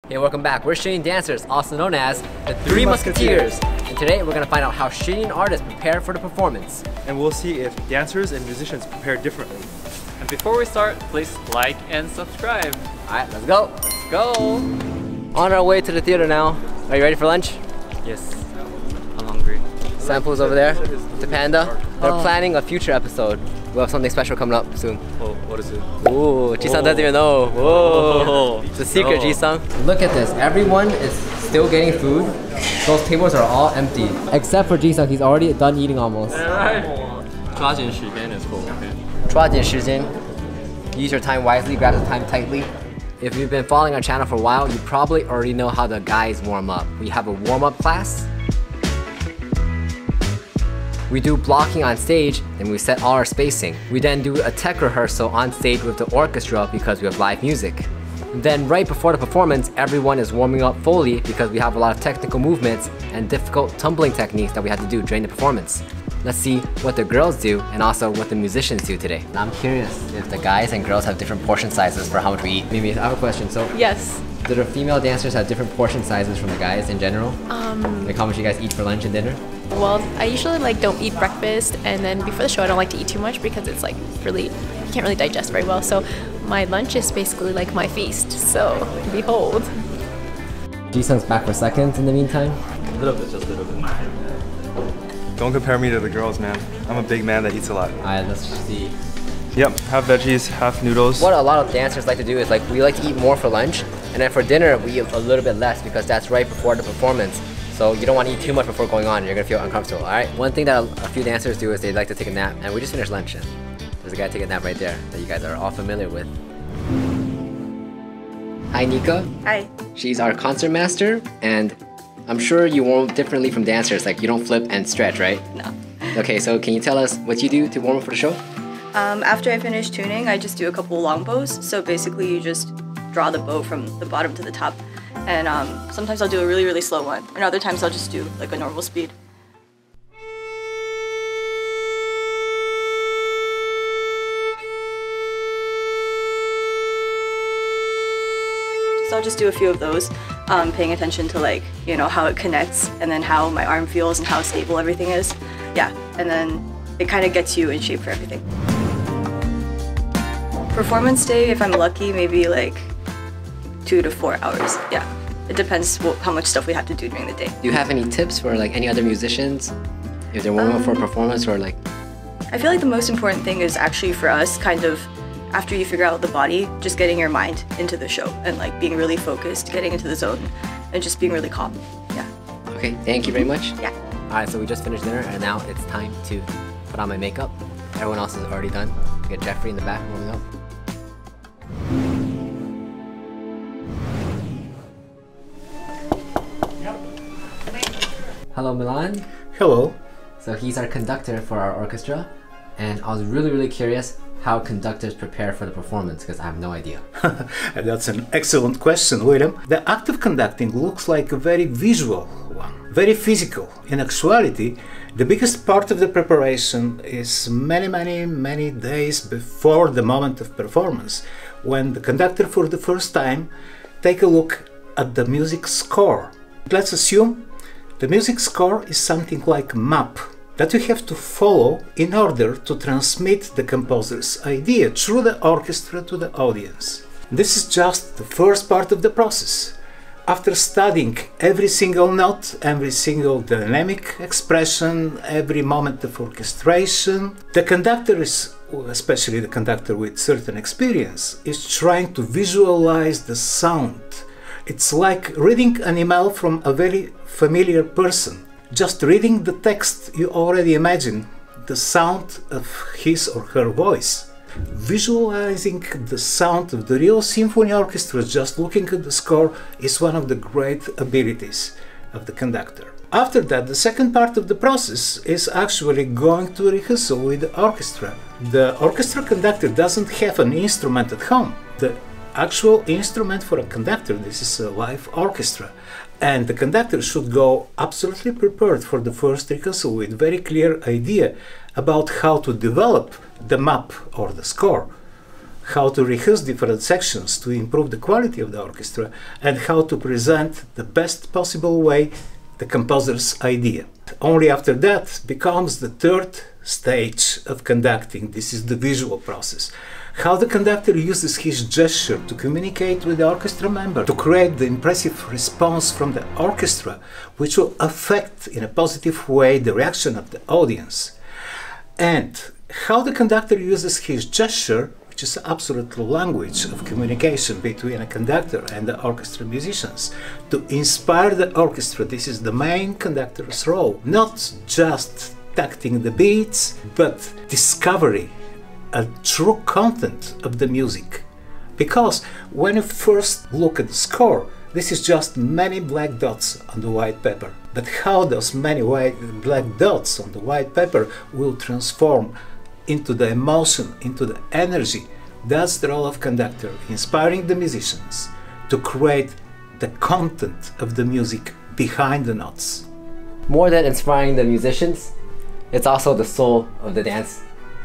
Hey, welcome back. We're Shen Yun dancers, also known as the Three Musketeers. And today we're going to find out how Shen Yun artists prepare for the performance. And we'll see if dancers and musicians prepare differently. And before we start, please like and subscribe. Alright, let's go. Let's go! On our way to the theater now. Are you ready for lunch? Yes, I'm hungry. Sampo's over there, the panda. They're planning a future episode. We'll have something special coming up soon. Oh, what is it? Ooh, Ji-sung doesn't even know. Whoa, it's a secret, Ji-sung. Look at this, everyone is still getting food. Those tables are all empty. Except for Ji-sung, he's already done eating almost. 抓紧时间 is cool. 抓紧时间. Use your time wisely, grab the time tightly. If you've been following our channel for a while, you probably already know how the guys warm up. We have a warm-up class. We do blocking on stage, and we set all our spacing. We then do a tech rehearsal on stage with the orchestra because we have live music. Then right before the performance, everyone is warming up fully because we have a lot of technical movements and difficult tumbling techniques that we have to do during the performance. Let's see what the girls do and also what the musicians do today. Now I'm curious if the guys and girls have different portion sizes for how much we eat. Mimi, I have a question. So yes. Do the female dancers have different portion sizes from the guys in general? Like how much you guys eat for lunch and dinner? Well, I usually don't eat breakfast, and then before the show I don't like to eat too much because it's really, you can't really digest very well. So my lunch is basically like my feast, so behold. Ji-sung's back for seconds in the meantime. A little bit, just a little bit. Don't compare me to the girls, man. I'm a big man that eats a lot. Alright, let's see. Yep, half veggies, half noodles. What a lot of dancers like to do is we like to eat more for lunch, and then for dinner we eat a little bit less because that's right before the performance. So you don't want to eat too much before going on, you're going to feel uncomfortable, alright? One thing that a few dancers do is they like to take a nap, and we just finished lunch, and there's a guy taking a nap right there that you guys are all familiar with. Hi Nika. Hi. She's our concert master, and I'm sure you warm up differently from dancers, like you don't flip and stretch, right? No. Okay, so can you tell us what you do to warm up for the show? After I finish tuning, I just do a couple long bows. So basically you just draw the bow from the bottom to the top. And sometimes I'll do a really, really slow one. And other times I'll just do like a normal speed. So I'll just do a few of those, paying attention to how it connects and then how my arm feels and how stable everything is. Yeah, and then it kind of gets you in shape for everything. Performance day, if I'm lucky, maybe 2 to 4 hours. Yeah, it depends how much stuff we have to do during the day. Do you have any tips for any other musicians if they're warming up for a performance or I feel like the most important thing is actually for us kind of after you figure out the body, just getting your mind into the show and being really focused, getting into the zone and just being really calm. Yeah. Okay, thank you very much. Yeah. Alright, so we just finished dinner and now it's time to put on my makeup. Everyone else is already done. We got Jeffrey in the back warming up. Hello Milan. Hello. So he's our conductor for our orchestra, and I was really curious how conductors prepare for the performance because I have no idea. That's an excellent question, William. The act of conducting looks like a very visual one, very physical. In actuality, the biggest part of the preparation is many days before the moment of performance, when the conductor for the first time take a look at the music score. Let's assume the music score is something like a map that you have to follow in order to transmit the composer's idea through the orchestra to the audience. This is just the first part of the process. After studying every single note, every single dynamic expression, every moment of orchestration, the conductor is, especially the conductor with certain experience, is trying to visualize the sound. It's like reading an email from a very familiar person. Just reading the text, you already imagine the sound of his or her voice. Visualizing the sound of the real symphony orchestra, just looking at the score, is one of the great abilities of the conductor. After that, the second part of the process is actually going to rehearsal with the orchestra. The orchestra conductor doesn't have an instrument at home. The actual instrument for a conductor, this is a live orchestra, and the conductor should go absolutely prepared for the first rehearsal with very clear idea about how to develop the map or the score, how to rehearse different sections to improve the quality of the orchestra, and how to present the best possible way the composer's idea. Only after that becomes the third stage of conducting. This is the visual process. How the conductor uses his gesture to communicate with the orchestra member, to create the impressive response from the orchestra, which will affect in a positive way the reaction of the audience. And how the conductor uses his gesture, which is absolute language of communication between a conductor and the orchestra musicians, to inspire the orchestra. This is the main conductor's role, not just tacting the beats, but discovery a true content of the music. Because when you first look at the score, this is just many black dots on the white paper. But how those many black dots on the white paper will transform into the emotion, into the energy, that's the role of conductor, inspiring the musicians to create the content of the music behind the notes. More than inspiring the musicians, it's also the soul of the dance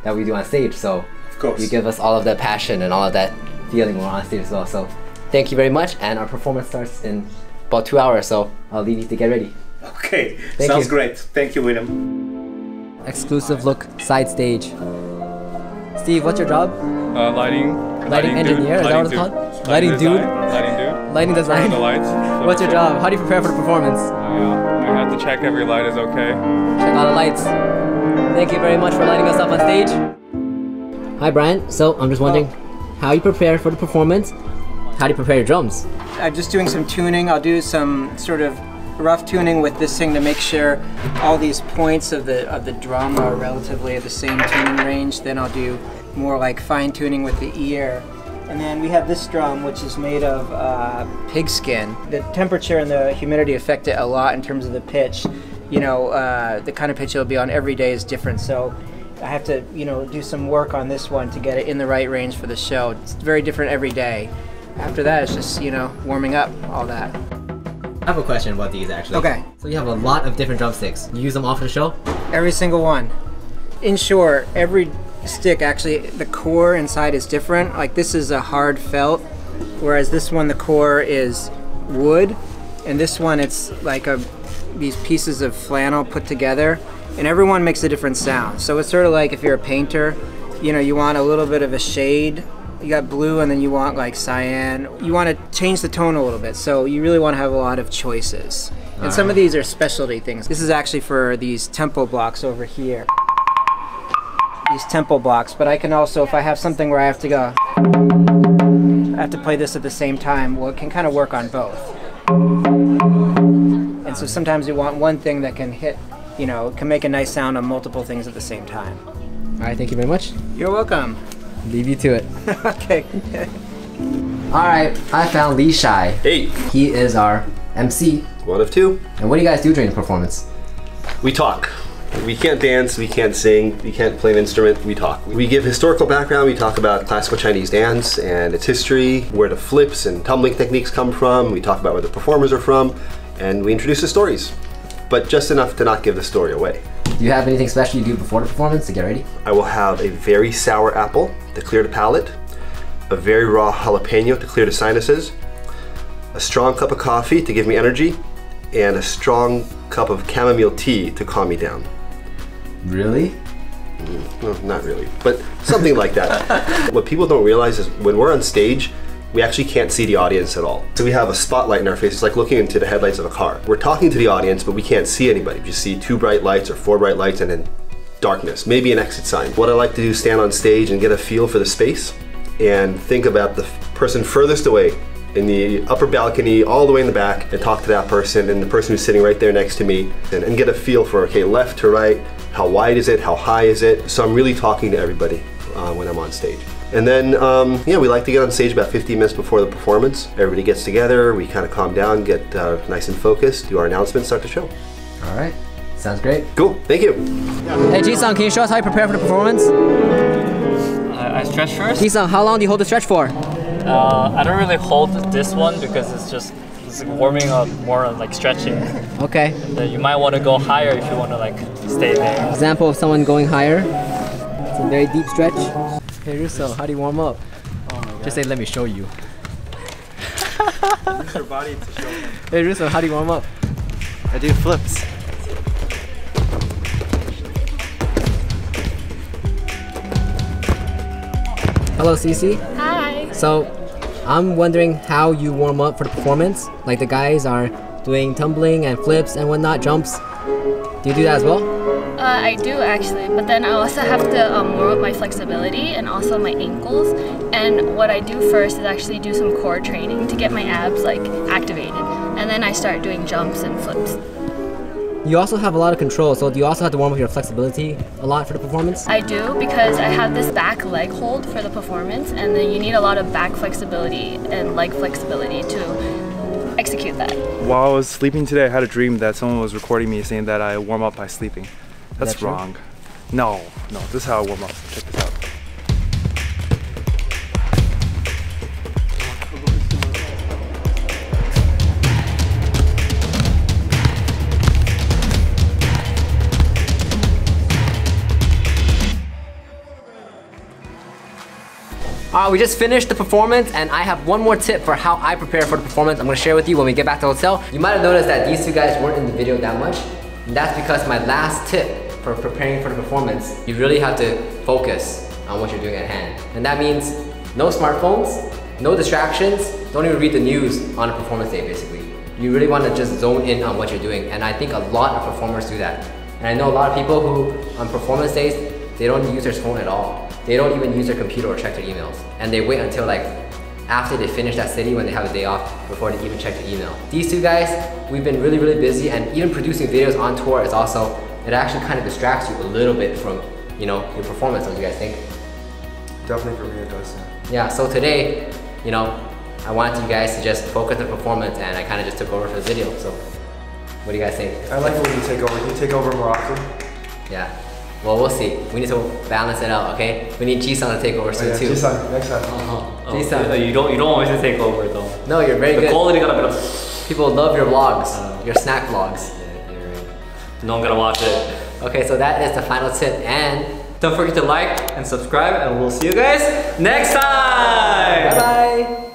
that we do on stage. So of course, you give us all of that passion and all of that feeling when we're on stage as well. So thank you very much, and our performance starts in about 2 hours, so I'll leave you to get ready. Okay, Thank sounds you. great. Thank you, William. Exclusive look, side stage. Steve, what's your job? Lighting engineer, is that what it's called? Lighting dude? Lighting dude. Lighting design. The lights. What's your job? How do you prepare for the performance? I have to check every light is okay. Check all the lights. Thank you very much for lighting us up on stage. Hi Brian, so I'm just wondering how you prepare for the performance. How do you prepare your drums? I'm just doing some tuning. I'll do some sort of rough tuning with this thing to make sure all these points of the drum are relatively at the same tuning range. Then I'll do more like fine tuning with the ear. And then we have this drum, which is made of pigskin. The temperature and the humidity affect it a lot in terms of the pitch. You know, the kind of pitch it'll be on every day is different. So I have to, you know, do some work on this one to get it in the right range for the show. It's very different every day. After that, it's just, you know, warming up, all that. I have a question about these actually. Okay. So you have a lot of different drumsticks. You use them all for the show? Every single one. In short, every stick, actually, the core inside is different. Like this is a hard felt, whereas this one, the core is wood. And this one, it's like these pieces of flannel put together. And everyone makes a different sound. So it's sort of like if you're a painter, you know, you want a little bit of a shade. You got blue and then you want like cyan. You want to change the tone a little bit. So you really want to have a lot of choices. And some of these are specialty things. This is actually for these tempo blocks over here. These tempo blocks. But I can also, if I have something where I have to go, I have to play this at the same time, well, it can kind of work on both. And so sometimes you want one thing that can hit, you know, can make a nice sound on multiple things at the same time. All right, thank you very much. You're welcome. Leave you to it. Okay. All right, I found Lee Shai. Hey, He is our MC. one of two. And what do you guys do during the performance? We talk. We can't dance, we can't sing, we can't play an instrument, we talk. We give historical background, we talk about classical Chinese dance and its history, where the flips and tumbling techniques come from, we talk about where the performers are from, and we introduce the stories. But just enough to not give the story away. Do you have anything special you do before the performance to get ready? I will have a very sour apple to clear the palate, a very raw jalapeno to clear the sinuses, a strong cup of coffee to give me energy, and a strong cup of chamomile tea to calm me down. Really? Well, not really, but something like that. What people don't realize is when we're on stage, we actually can't see the audience at all. So we have a spotlight in our face. It's like looking into the headlights of a car. We're talking to the audience, but we can't see anybody. We just see 2 bright lights or 4 bright lights and then darkness, maybe an exit sign. What I like to do is stand on stage and get a feel for the space and think about the person furthest away in the upper balcony, all the way in the back, and talk to that person and the person who's sitting right there next to me and get a feel for, okay, left to right, how wide is it, how high is it? So I'm really talking to everybody when I'm on stage. And then, yeah, we like to get on stage about 15 minutes before the performance. Everybody gets together, we kind of calm down, get nice and focused, do our announcements, start the show. All right, sounds great. Cool, thank you. Hey Ji-sung, can you show us how you prepare for the performance? I stretch first. Ji-sung, how long do you hold the stretch for? I don't really hold this one because it's like warming up more on like stretching. Okay. Then you might want to go higher if you want to like stay there. Example of someone going higher. It's a very deep stretch. Hey Russo, how do you warm up? Just say, let me show you. Use your body to show them. Hey Russo, how do you warm up? I do flips. Hello Cece. Hi. So, I'm wondering how you warm up for the performance. Like the guys are doing tumbling and flips and whatnot, jumps. Do you do that as well? I do actually, but then I also have to warm up my flexibility and also my ankles. And what I do first is actually do some core training to get my abs like activated. And then I start doing jumps and flips. You also have a lot of control, so do you also have to warm up your flexibility a lot for the performance? I do, because I have this back leg hold for the performance, and then you need a lot of back flexibility and leg flexibility to execute that. While I was sleeping today, I had a dream that someone was recording me saying that I warm up by sleeping. That's that true? wrong. No, this is how I warm up. Check this out. Alright, we just finished the performance and I have one more tip for how I prepare for the performance I'm going to share with you when we get back to the hotel. You might have noticed that these two guys weren't in the video that much, and that's because my last tip for preparing for the performance, you really have to focus on what you're doing at hand. And that means no smartphones, no distractions, don't even read the news on a performance day basically. You really want to just zone in on what you're doing, and I think a lot of performers do that. And I know a lot of people who on performance days, they don't use their phone at all. They don't even use their computer or check their emails. And they wait until like after they finish that city when they have a day off before they even check their email. These two guys, we've been really, really busy, and even producing videos on tour is also, it actually kind of distracts you a little bit from, you know, your performance, don't you guys think? Definitely for me it does. Yeah, so today, you know, I wanted you guys to just focus on the performance, and I kind of just took over for the video, so what do you guys think? I like it when you take over. Can you take over more often? Yeah. Well, we'll see. We need to balance it out, okay? We need Ji-san to take over soon too. Ji-san, next time. Ji-san. You don't want me to take over though. No, you're very good. The quality gotta be up. People love your vlogs, your snack vlogs. Yeah, you're right. No one gonna watch it. Okay, so that is the final tip, and Don't forget to like and subscribe, and we'll see you guys next time! bye-bye!